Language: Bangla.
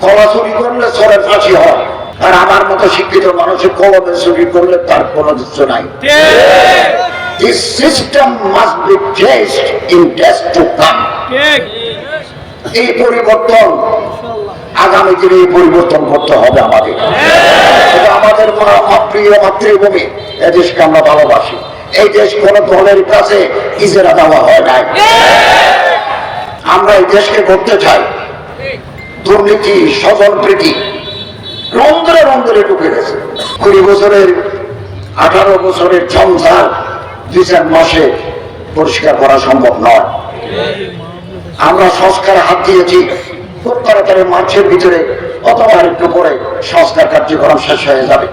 কলা চুরি করলে চোরের ফাঁসি হয়, আর আমার মতো শিক্ষিত মানুষের কলমে চুরি করলে তার কোনো কিছু নাই। This system must be changed in days to come. এই পরিবর্তন আগামী দিনে পরিবর্তন করতে হবে আমাদের। আমাদের প্রিয় মাতৃভূমি, এই দেশকে আমরা ভালোবাসি। এই দেশ কোন দলের কাছে ইজারা দেওয়া হয় নাই। আমরা এই দেশকে করতে চাই। দুর্নীতি, স্বজনপ্রীতি রন্ধ্রে রন্ধ্রে ঢুকে গেছে। 20 বছরের 18 বছরের সংসার 2-4 মাসে পরিষ্কার করা সম্ভব নয়। আমরা সংস্কারে হাত দিয়েছি, খুব তাড়াতাড়ি মার্চের ভিতরে অথবা একটু পরে সংস্কার কার্যক্রম শেষ হয়ে যাবে।